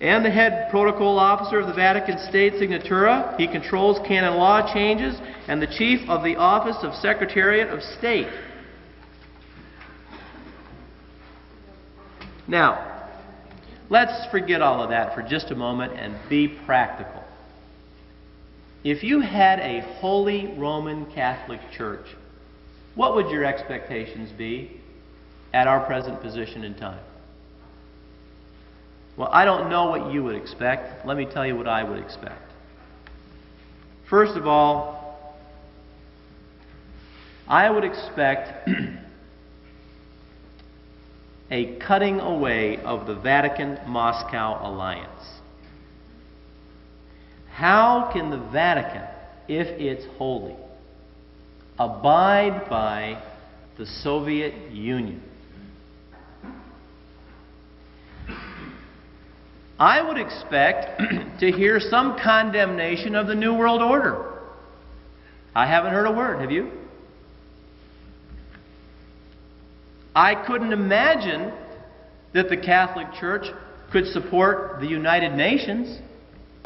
and the head protocol officer of the Vatican State Signatura. He controls canon law changes and the chief of the Office of Secretariat of State. Now, let's forget all of that for just a moment and be practical. If you had a Holy Roman Catholic Church, what would your expectations be at our present position in time? Well, I don't know what you would expect. Let me tell you what I would expect. First of all, I would expect a cutting away of the Vatican-Moscow alliance. How can the Vatican, if it's holy, abide by the Soviet Union? I would expect to hear some condemnation of the New World Order. I haven't heard a word, have you? I couldn't imagine that the Catholic Church could support the United Nations.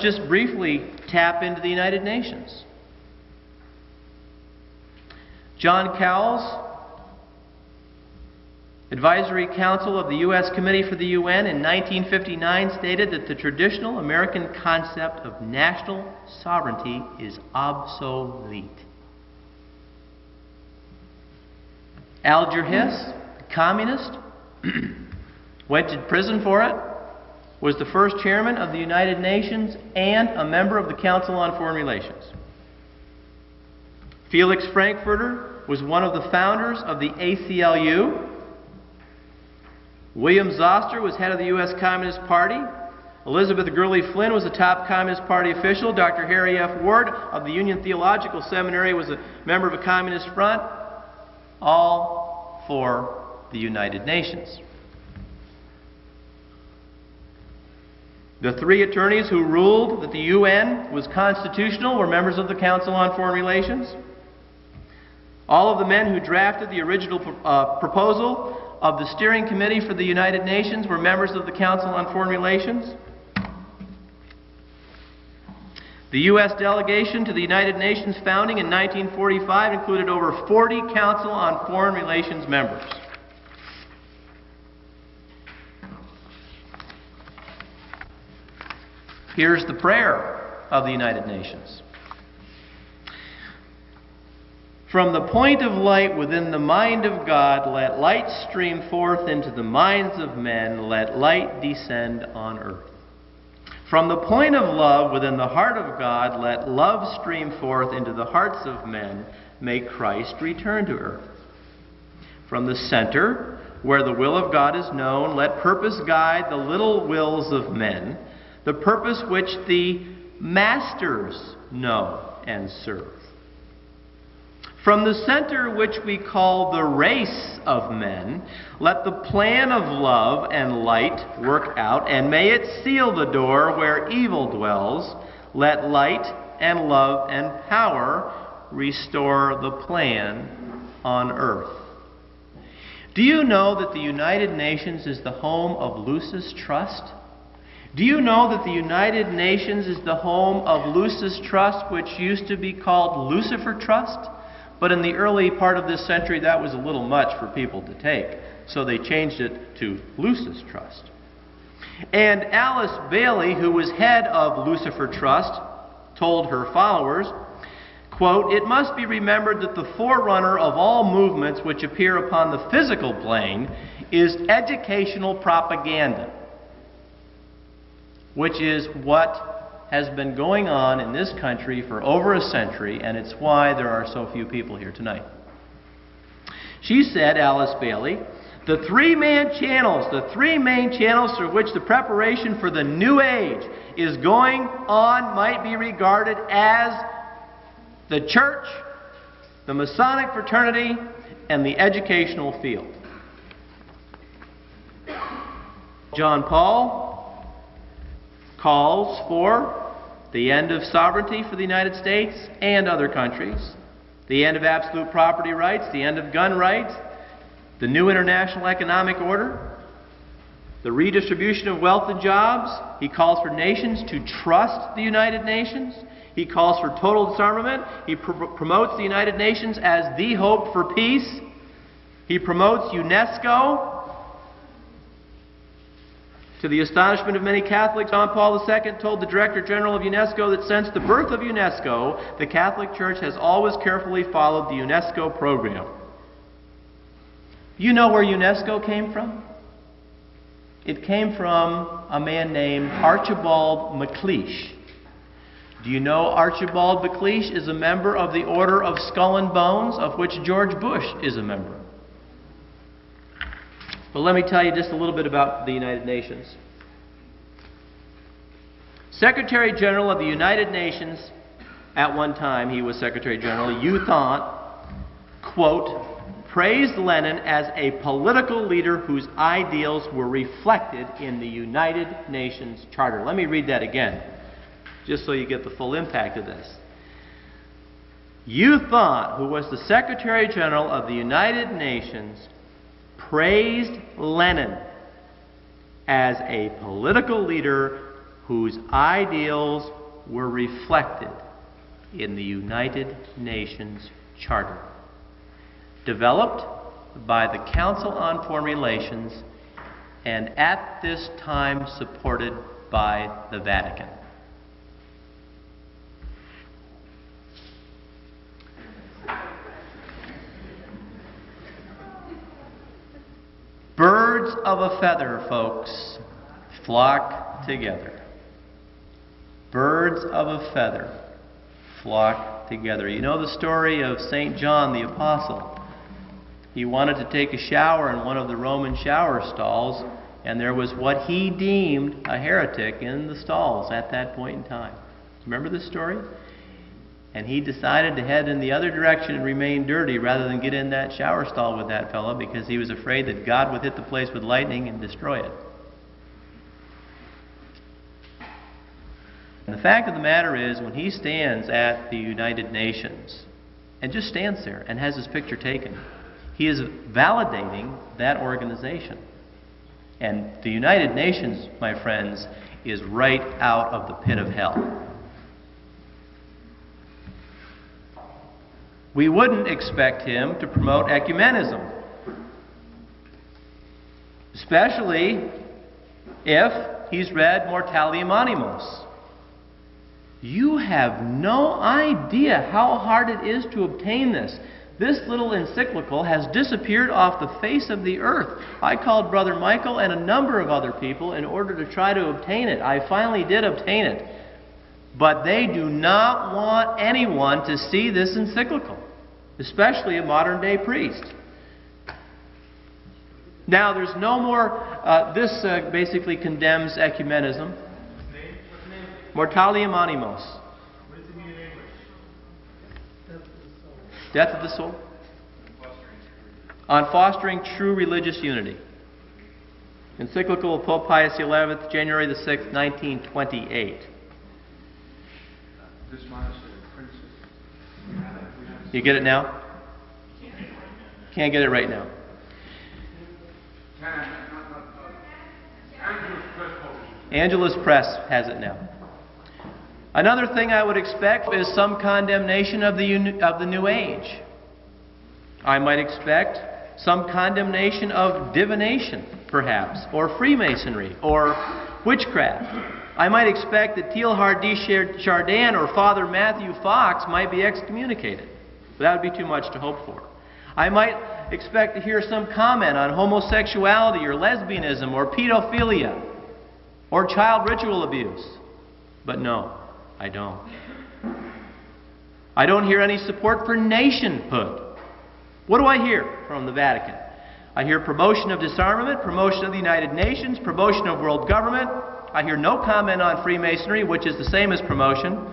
Just briefly tap into the United Nations. John Cowles, Advisory Council of the U.S. Committee for the UN in 1959, stated that the traditional American concept of national sovereignty is obsolete. Alger Hiss, communist, went to prison for it, was the first chairman of the United Nations and a member of the Council on Foreign Relations. Felix Frankfurter was one of the founders of the ACLU. William Zoster was head of the U.S. Communist Party. Elizabeth Gurley Flynn was a top Communist Party official. Dr. Harry F. Ward of the Union Theological Seminary was a member of a Communist Front. All for the United Nations. The three attorneys who ruled that the UN was constitutional were members of the Council on Foreign Relations. All of the men who drafted the original proposal of the Steering Committee for the United Nations were members of the Council on Foreign Relations. The U.S. delegation to the United Nations founding in 1945 included over 40 Council on Foreign Relations members. Here's the prayer of the United Nations. From the point of light within the mind of God, let light stream forth into the minds of men, let light descend on earth. From the point of love within the heart of God, let love stream forth into the hearts of men, may Christ return to earth. From the center, where the will of God is known, let purpose guide the little wills of men, the purpose which the masters know and serve. From the center which we call the race of men, let the plan of love and light work out, and may it seal the door where evil dwells. Let light and love and power restore the plan on earth. Do you know that the United Nations is the home of Lucis Trust? Do you know that the United Nations is the home of Lucis Trust, which used to be called Lucifer Trust? But in the early part of this century, that was a little much for people to take. So they changed it to Lucis Trust. And Alice Bailey, who was head of Lucifer Trust, told her followers, quote, "It must be remembered that the forerunner of all movements which appear upon the physical plane is educational propaganda," which is what has been going on in this country for over a century, and it's why there are so few people here tonight. She said, Alice Bailey, the three main channels through which the preparation for the new age is going on might be regarded as the church, the Masonic fraternity, and the educational field. John Paul calls for the end of sovereignty for the United States and other countries, the end of absolute property rights, the end of gun rights, the new international economic order. the redistribution of wealth and jobs. He calls for nations to trust the United Nations. He calls for total disarmament. He promotes the United Nations as the hope for peace. He promotes UNESCO. To the astonishment of many Catholics, John Paul II told the Director General of UNESCO that since the birth of UNESCO, the Catholic Church has always carefully followed the UNESCO program. You know where UNESCO came from? It came from a man named Archibald MacLeish. Do you know Archibald MacLeish is a member of the Order of Skull and Bones, of which George Bush is a member? But let me tell you just a little bit about the United Nations. Secretary General of the United Nations, at one time he was Secretary General, U Thant, quote, praised Lenin as a political leader whose ideals were reflected in the United Nations Charter. Let me read that again, just so you get the full impact of this. U Thant, who was the Secretary General of the United Nations, praised Lenin as a political leader whose ideals were reflected in the United Nations Charter, developed by the Council on Foreign Relations and at this time supported by the Vatican. Birds of a feather, folks, flock together. Birds of a feather flock together. You know the story of St. John the Apostle. He wanted to take a shower in one of the Roman shower stalls, and there was what he deemed a heretic in the stalls at that point in time. Remember this story? And he decided to head in the other direction and remain dirty rather than get in that shower stall with that fellow, because he was afraid that God would hit the place with lightning and destroy it. And the fact of the matter is, when he stands at the United Nations and just stands there and has his picture taken, he is validating that organization. And the United Nations, my friends, is right out of the pit of hell. We wouldn't expect him to promote ecumenism, especially if he's read Mortalium Animos. You have no idea how hard it is to obtain this. This little encyclical has disappeared off the face of the earth. I called Brother Michael and a number of other people in order to try to obtain it. I finally did obtain it. But they do not want anyone to see this encyclical, especially a modern-day priest. Now, there's no more... this basically condemns ecumenism. Mortalium Animos. What does it mean in English? Death of the soul. On fostering true religious unity. Encyclical of Pope Pius XI, January the 6th, 1928. This monastery, princess. You get it now? Can't get it right now. Angelus Press has it now. Another thing I would expect is some condemnation of the New Age. I might expect some condemnation of divination, perhaps, or Freemasonry, or witchcraft. I might expect that Teilhard de Chardin or Father Matthew Fox might be excommunicated. But that would be too much to hope for. I might expect to hear some comment on homosexuality or lesbianism or pedophilia or child ritual abuse. But no, I don't. I don't hear any support for nationhood. What do I hear from the Vatican? I hear promotion of disarmament, promotion of the United Nations, promotion of world government. I hear no comment on Freemasonry, which is the same as promotion.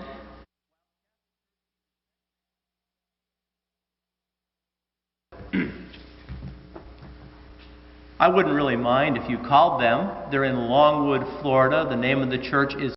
I wouldn't really mind if you called them. They're in Longwood, Florida. The name of the church is